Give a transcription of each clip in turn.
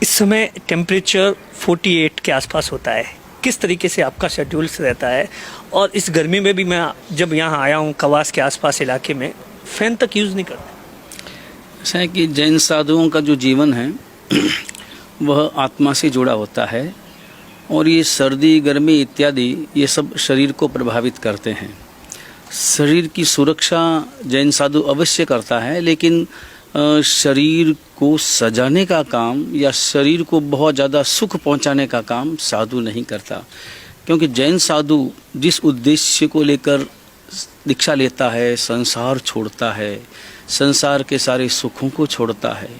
इस समय टेम्परेचर 48 के आसपास होता है। किस तरीके से आपका शेड्यूल रहता है? और इस गर्मी में भी मैं जब यहाँ आया हूँ कवास के आसपास इलाके में, फ़ैन तक यूज़ नहीं करता। ऐसा है कि जैन साधुओं का जो जीवन है वह आत्मा से जुड़ा होता है और ये सर्दी गर्मी इत्यादि ये सब शरीर को प्रभावित करते हैं। शरीर की सुरक्षा जैन साधु अवश्य करता है, लेकिन शरीर को सजाने का काम या शरीर को बहुत ज़्यादा सुख पहुंचाने का काम साधु नहीं करता। क्योंकि जैन साधु जिस उद्देश्य को लेकर दीक्षा लेता है, संसार छोड़ता है, संसार के सारे सुखों को छोड़ता है,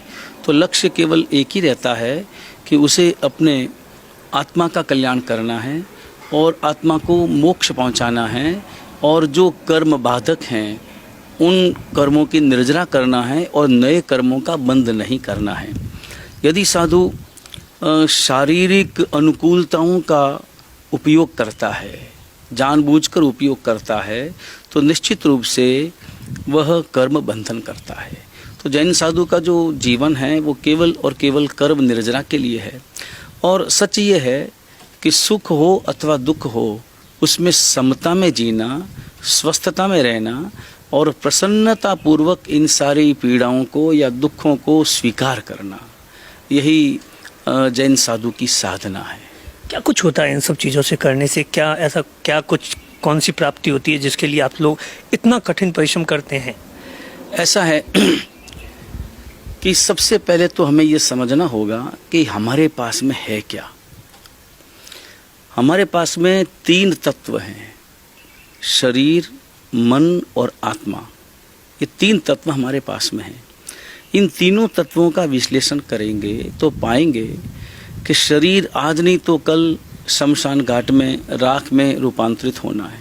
तो लक्ष्य केवल एक ही रहता है कि उसे अपने आत्मा का कल्याण करना है और आत्मा को मोक्ष पहुंचाना है, और जो कर्म बाधक हैं उन कर्मों की निर्जरा करना है और नए कर्मों का बंध नहीं करना है। यदि साधु शारीरिक अनुकूलताओं का उपयोग करता है, जानबूझकर उपयोग करता है, तो निश्चित रूप से वह कर्म बंधन करता है। तो जैन साधु का जो जीवन है वो केवल और केवल कर्म निर्जरा के लिए है। और सच ये है कि सुख हो अथवा दुख हो, उसमें समता में जीना, स्वस्थता में रहना और प्रसन्नता पूर्वक इन सारी पीड़ाओं को या दुखों को स्वीकार करना, यही जैन साधु की साधना है। क्या कुछ होता है इन सब चीज़ों से करने से? क्या ऐसा क्या कुछ कौन सी प्राप्ति होती है जिसके लिए आप लोग इतना कठिन परिश्रम करते हैं? ऐसा है कि सबसे पहले तो हमें ये समझना होगा कि हमारे पास में है क्या। हमारे पास में 3 तत्व हैं, शरीर, मन और आत्मा। ये 3 तत्व हमारे पास में हैं। इन तीनों तत्वों का विश्लेषण करेंगे तो पाएंगे कि शरीर आज नहीं तो कल शमशान घाट में राख में रूपांतरित होना है,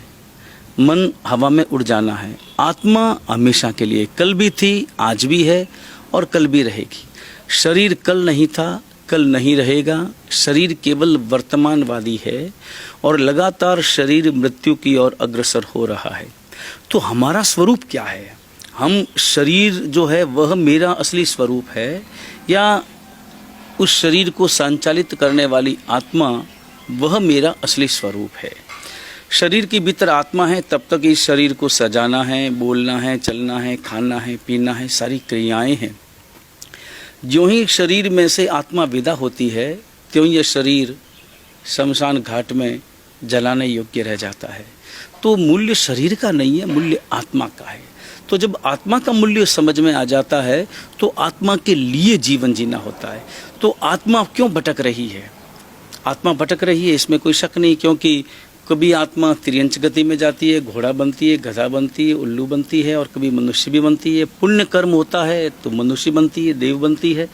मन हवा में उड़ जाना है, आत्मा हमेशा के लिए कल भी थी, आज भी है और कल भी रहेगी। शरीर कल नहीं था, कल नहीं रहेगा। शरीर केवल वर्तमानवादी है और लगातार शरीर मृत्यु की ओर अग्रसर हो रहा है। तो हमारा स्वरूप क्या है? हम शरीर जो है वह मेरा असली स्वरूप है, या उस शरीर को संचालित करने वाली आत्मा वह मेरा असली स्वरूप है? शरीर के भीतर आत्मा है, तब तक इस शरीर को सजाना है, बोलना है, चलना है, खाना है, पीना है, सारी क्रियाएं हैं। ज्यों ही शरीर में से आत्मा विदा होती है, त्यों यह शरीर शमशान घाट में जलाने योग्य रह जाता है। तो मूल्य शरीर का नहीं है, मूल्य आत्मा का है। तो जब आत्मा का मूल्य समझ में आ जाता है तो आत्मा के लिए जीवन जीना होता है। तो आत्मा क्यों भटक रही है? आत्मा भटक रही है इसमें कोई शक नहीं, क्योंकि कभी आत्मा तिर्यंच गति में जाती है, घोड़ा बनती है, गधा बनती है, उल्लू बनती है, और कभी मनुष्य भी बनती है। पुण्य कर्म होता है तो मनुष्य बनती है, देव बनती है,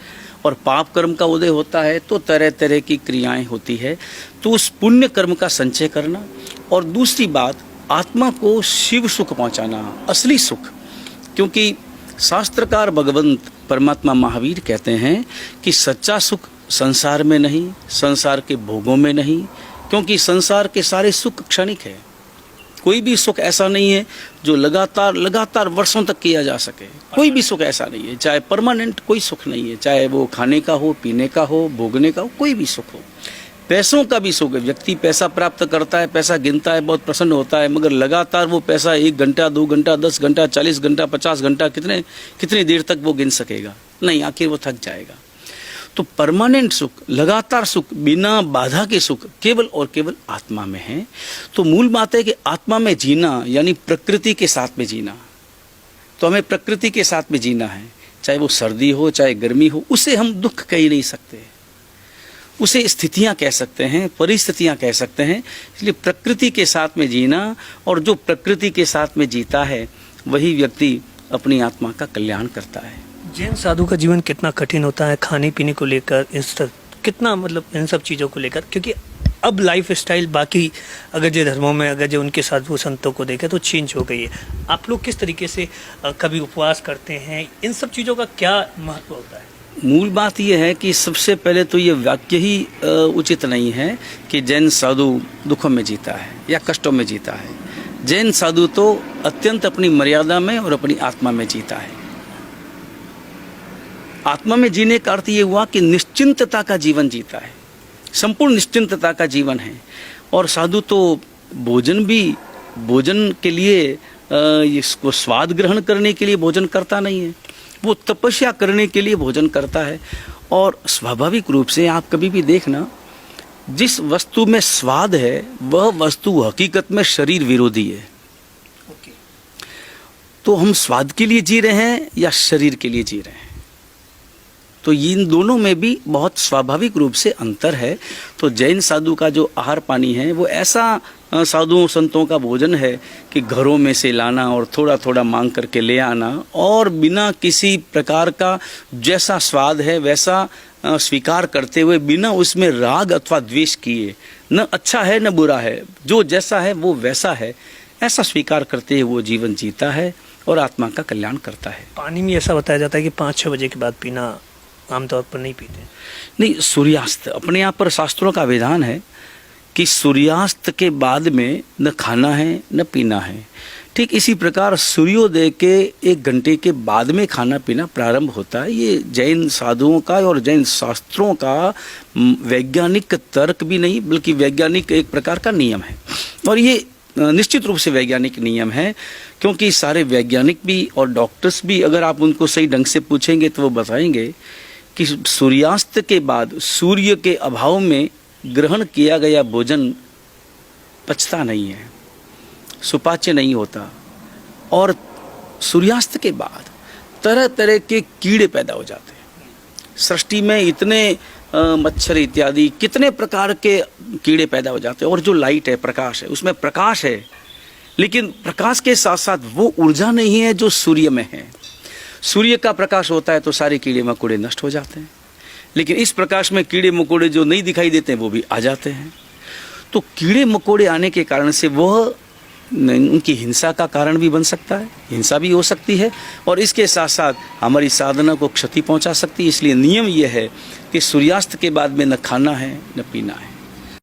और पाप कर्म का उदय होता है तो तरह तरह की क्रियाएं होती है। तो उस पुण्य कर्म का संचय करना, और दूसरी बात आत्मा को शिव सुख पहुंचाना, असली सुख। क्योंकि शास्त्रकार भगवंत परमात्मा महावीर कहते हैं कि सच्चा सुख संसार में नहीं, संसार के भोगों में नहीं, क्योंकि संसार के सारे सुख क्षणिक है। कोई भी सुख ऐसा नहीं है जो लगातार वर्षों तक किया जा सके। कोई भी सुख ऐसा नहीं है, चाहे परमानेंट कोई सुख नहीं है, चाहे वो खाने का हो, पीने का हो, भोगने का हो, कोई भी सुख हो। पैसों का भी सुख है, व्यक्ति पैसा प्राप्त करता है, पैसा गिनता है, बहुत प्रसन्न होता है, मगर लगातार वो पैसा 1 घंटा, 2 घंटा, 10 घंटा, 40 घंटा, 50 घंटा, कितनी देर तक वो गिन सकेगा? नहीं, आखिर वो थक जाएगा। तो परमानेंट सुख, लगातार सुख, बिना बाधा के सुख केवल और केवल आत्मा में है। तो मूल बात है कि आत्मा में जीना यानी प्रकृति के साथ में जीना। तो हमें प्रकृति के साथ में जीना है, चाहे वो सर्दी हो, चाहे गर्मी हो। उसे हम दुख कह ही नहीं सकते, उसे स्थितियां कह सकते हैं, परिस्थितियां कह सकते हैं। इसलिए प्रकृति के साथ में जीना, और जो प्रकृति के साथ में जीता है वही व्यक्ति अपनी आत्मा का कल्याण करता है। जैन साधु का जीवन कितना कठिन होता है खाने पीने को लेकर, कितना मतलब इन सब चीज़ों को लेकर? क्योंकि अब लाइफ स्टाइल बाकी अगर जो धर्मों में अगर जो उनके साधु संतों को देखें तो चेंज हो गई है। आप लोग किस तरीके से कभी उपवास करते हैं? इन सब चीज़ों का क्या महत्व होता है? मूल बात यह है कि सबसे पहले तो ये वाक्य ही उचित नहीं है कि जैन साधु दुखों में जीता है या कष्टों में जीता है। जैन साधु तो अत्यंत अपनी मर्यादा में और अपनी आत्मा में जीता है। आत्मा में जीने का अर्थ ये हुआ कि निश्चिंतता का जीवन जीता है, संपूर्ण निश्चिंतता का जीवन है। और साधु तो भोजन के लिए इसको स्वाद ग्रहण करने के लिए भोजन करता नहीं है, वो तपस्या करने के लिए भोजन करता है। और स्वाभाविक रूप से आप कभी भी देखना, जिस वस्तु में स्वाद है वह वस्तु हकीकत में शरीर विरोधी है। तो हम स्वाद के लिए जी रहे हैं या शरीर के लिए जी रहे हैं, तो इन दोनों में भी बहुत स्वाभाविक रूप से अंतर है। तो जैन साधु का जो आहार पानी है वो ऐसा साधुओं संतों का भोजन है कि घरों में से लाना और थोड़ा थोड़ा मांग करके ले आना, और बिना किसी प्रकार का जैसा स्वाद है वैसा स्वीकार करते हुए, बिना उसमें राग अथवा द्वेष किए, न अच्छा है न बुरा है, जो जैसा है वो वैसा है, ऐसा स्वीकार करते हुए वो जीवन जीता है और आत्मा का कल्याण करता है। पानी में ऐसा बताया जाता है कि 5-6 बजे के बाद पीना आमतौर पर नहीं पीते। नहीं, सूर्यास्त अपने यहाँ पर शास्त्रों का विधान है कि सूर्यास्त के बाद में न खाना है न पीना है। ठीक इसी प्रकार सूर्योदय के 1 घंटे के बाद में खाना पीना प्रारंभ होता है। ये जैन साधुओं का और जैन शास्त्रों का वैज्ञानिक तर्क भी नहीं, बल्कि वैज्ञानिक एक प्रकार का नियम है। और ये निश्चित रूप से वैज्ञानिक नियम है, क्योंकि सारे वैज्ञानिक भी और डॉक्टर्स भी अगर आप उनको सही ढंग से पूछेंगे तो वो बताएंगे कि सूर्यास्त के बाद सूर्य के अभाव में ग्रहण किया गया भोजन पचता नहीं है, सुपाच्य नहीं होता। और सूर्यास्त के बाद तरह तरह के कीड़े पैदा हो जाते हैं। सृष्टि में इतने मच्छर इत्यादि कितने प्रकार के कीड़े पैदा हो जाते हैं। और जो लाइट है, प्रकाश है, उसमें प्रकाश है, लेकिन प्रकाश के साथ साथ वो ऊर्जा नहीं है जो सूर्य में है। सूर्य का प्रकाश होता है तो सारे कीड़े मकोड़े नष्ट हो जाते हैं, लेकिन इस प्रकाश में कीड़े मकोड़े जो नहीं दिखाई देते हैं वो भी आ जाते हैं। तो कीड़े मकोड़े आने के कारण से वह उनकी हिंसा का कारण भी बन सकता है, हिंसा भी हो सकती है, और इसके साथ साथ हमारी साधना को क्षति पहुंचा सकती है। इसलिए नियम यह है कि सूर्यास्त के बाद में न खाना है न पीना है।